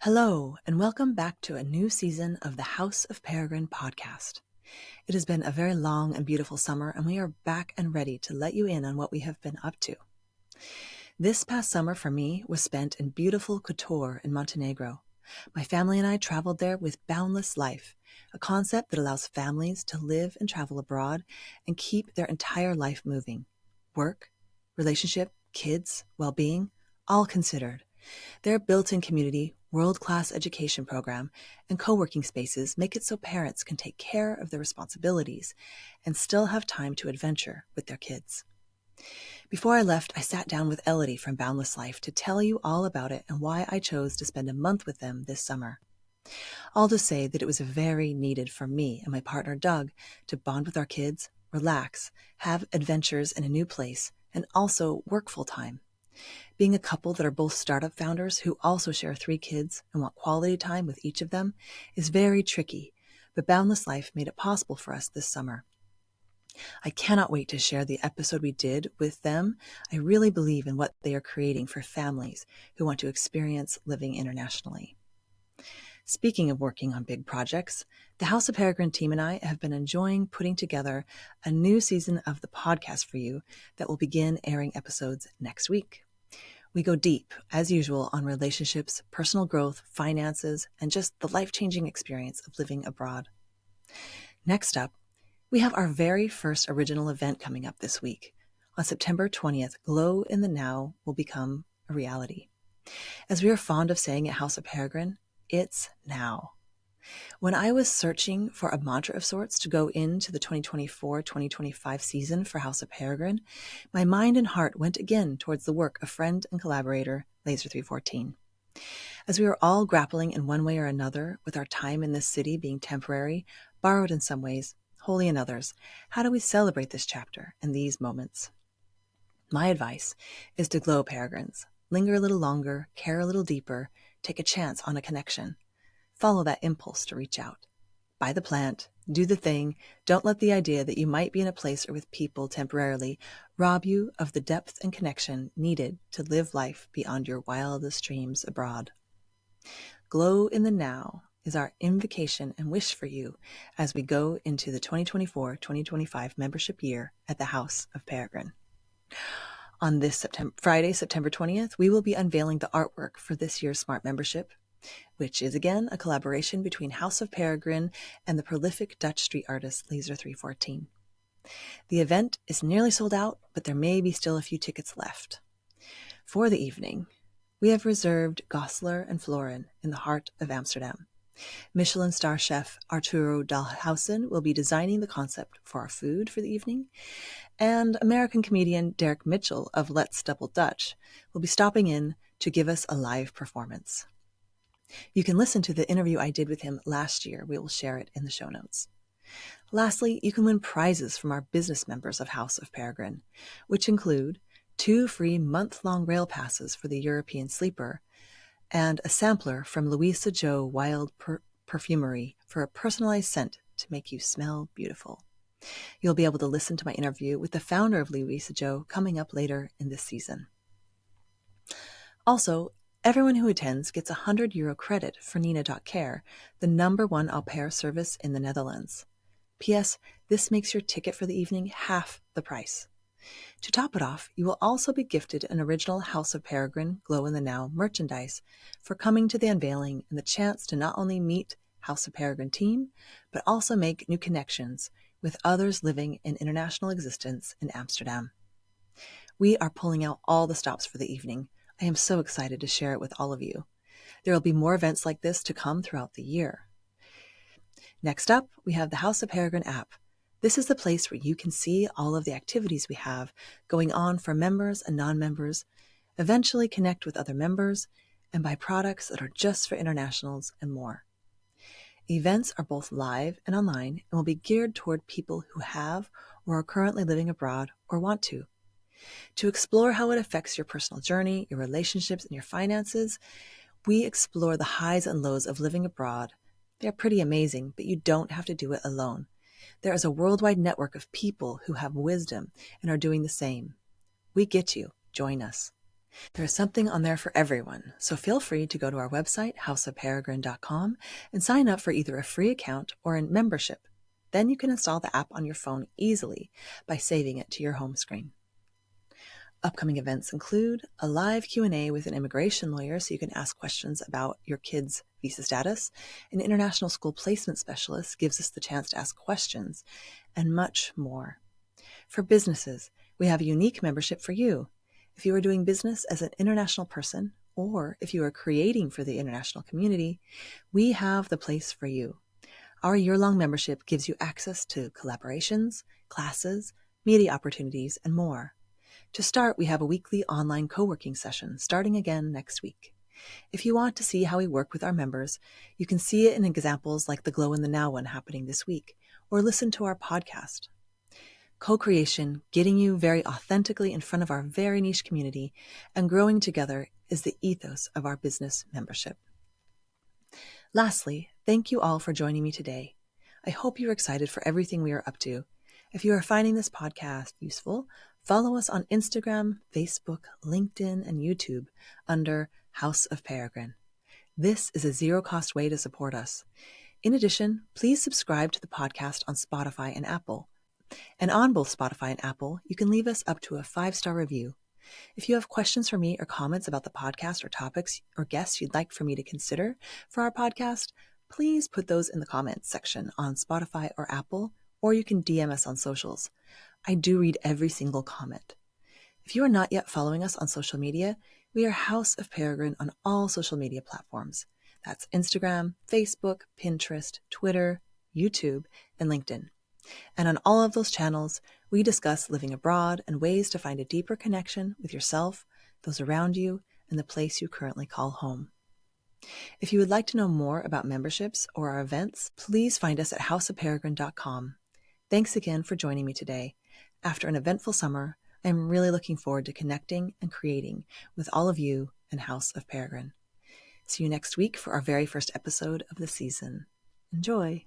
Hello, and welcome back to a new season of the House of Peregrine podcast. It has been a very long and beautiful summer, and we are back and ready to let you in on what we have been up to. This past summer for me was spent in beautiful Kotor in Montenegro. My family and I traveled there with Boundless Life, a concept that allows families to live and travel abroad and keep their entire life moving. Work, relationship, kids, well-being, all considered. Their built-in community, world-class education program, and co-working spaces make it so parents can take care of their responsibilities and still have time to adventure with their kids. Before I left, I sat down with Elodie from Boundless Life to tell you all about it and why I chose to spend a month with them this summer. I'll just say that it was very needed for me and my partner Doug to bond with our kids, relax, have adventures in a new place, and also work full-time. Being a couple that are both startup founders who also share 3 kids and want quality time with each of them is very tricky, but Boundless Life made it possible for us this summer. I cannot wait to share the episode we did with them. I really believe in what they are creating for families who want to experience living internationally. Speaking of working on big projects, the House of Peregrine team and I have been enjoying putting together a new season of the podcast for you that will begin airing episodes next week. We go deep, as usual, on relationships, personal growth, finances, and just the life-changing experience of living abroad. Next up, we have our very first original event coming up this week. On September 20th, Glow in the Now will become a reality. As we are fond of saying at House of Peregrine, it's now. When I was searching for a mantra of sorts to go into the 2024-2025 season for House of Peregrine, my mind and heart went again towards the work of friend and collaborator Laser314. As we are all grappling in one way or another with our time in this city being temporary, borrowed in some ways, holy in others, how do we celebrate this chapter and these moments? My advice is to glow, Peregrines. Linger a little longer, care a little deeper, take a chance on a connection. Follow that impulse to reach out. Buy the plant, do the thing. Don't let the idea that you might be in a place or with people temporarily rob you of the depth and connection needed to live life beyond your wildest dreams abroad. Glow in the now is our invocation and wish for you as we go into the 2024-2025 membership year at the House of Peregrine. On this Friday, September 20th, we will be unveiling the artwork for this year's Smart Membership, which is again a collaboration between House of Peregrine and the prolific Dutch street artist Laser314. The event is nearly sold out, but there may be still a few tickets left. For the evening, we have reserved Goslar and Florin in the heart of Amsterdam. Michelin-star chef Arturo Dalhousen will be designing the concept for our food for the evening, and American comedian Derek Mitchell of Let's Double Dutch will be stopping in to give us a live performance. You can listen to the interview I did with him last year. We will share it in the show notes. Lastly, you can win prizes from our business members of House of Peregrine, which include 2 free month-long rail passes for the European Sleeper and a sampler from Louisa Jo Wild Perfumery for a personalized scent to make you smell beautiful. You'll be able to listen to my interview with the founder of Louisa Jo coming up later in this season. Also, everyone who attends gets a €100 credit for Nina.care, the #1 au pair service in the Netherlands. P.S. This makes your ticket for the evening half the price. To top it off, you will also be gifted an original House of Peregrine Glow in the Now merchandise for coming to the unveiling and the chance to not only meet House of Peregrine team, but also make new connections with others living an international existence in Amsterdam. We are pulling out all the stops for the evening. I am so excited to share it with all of you. There will be more events like this to come throughout the year. Next up, we have the House of Peregrine app. This is the place where you can see all of the activities we have going on for members and non-members, eventually connect with other members, and buy products that are just for internationals and more. Events are both live and online and will be geared toward people who have or are currently living abroad or want to. To explore how it affects your personal journey, your relationships, and your finances, we explore the highs and lows of living abroad. They are pretty amazing, but you don't have to do it alone. There is a worldwide network of people who have wisdom and are doing the same. We get you. Join us. There is something on there for everyone, so feel free to go to our website, houseofperegrine.com, and sign up for either a free account or a membership. Then you can install the app on your phone easily by saving it to your home screen. Upcoming events include a live Q&A with an immigration lawyer so you can ask questions about your kids' visa status. An international school placement specialist gives us the chance to ask questions, and much more. For businesses, we have a unique membership for you. If you are doing business as an international person, or if you are creating for the international community, we have the place for you. Our year-long membership gives you access to collaborations, classes, media opportunities, and more. To start, we have a weekly online co-working session starting again next week. If you want to see how we work with our members, you can see it in examples like the Glow in the Now one happening this week, or listen to our podcast. Co-creation, getting you very authentically in front of our very niche community, and growing together is the ethos of our business membership. Lastly, thank you all for joining me today. I hope you're excited for everything we are up to. If you are finding this podcast useful, follow us on Instagram, Facebook, LinkedIn, and YouTube under House of Peregrine. This is a zero-cost way to support us. In addition, please subscribe to the podcast on Spotify and Apple. And on both Spotify and Apple, you can leave us up to a 5-star review. If you have questions for me or comments about the podcast or topics or guests you'd like for me to consider for our podcast, please put those in the comments section on Spotify or Apple, or you can DM us on socials. I do read every single comment. If you are not yet following us on social media, we are House of Peregrine on all social media platforms. That's Instagram, Facebook, Pinterest, Twitter, YouTube, and LinkedIn. And on all of those channels, we discuss living abroad and ways to find a deeper connection with yourself, those around you, and the place you currently call home. If you would like to know more about memberships or our events, please find us at houseofperegrine.com. Thanks again for joining me today. After an eventful summer, I am really looking forward to connecting and creating with all of you in House of Peregrine. See you next week for our very first episode of the season. Enjoy!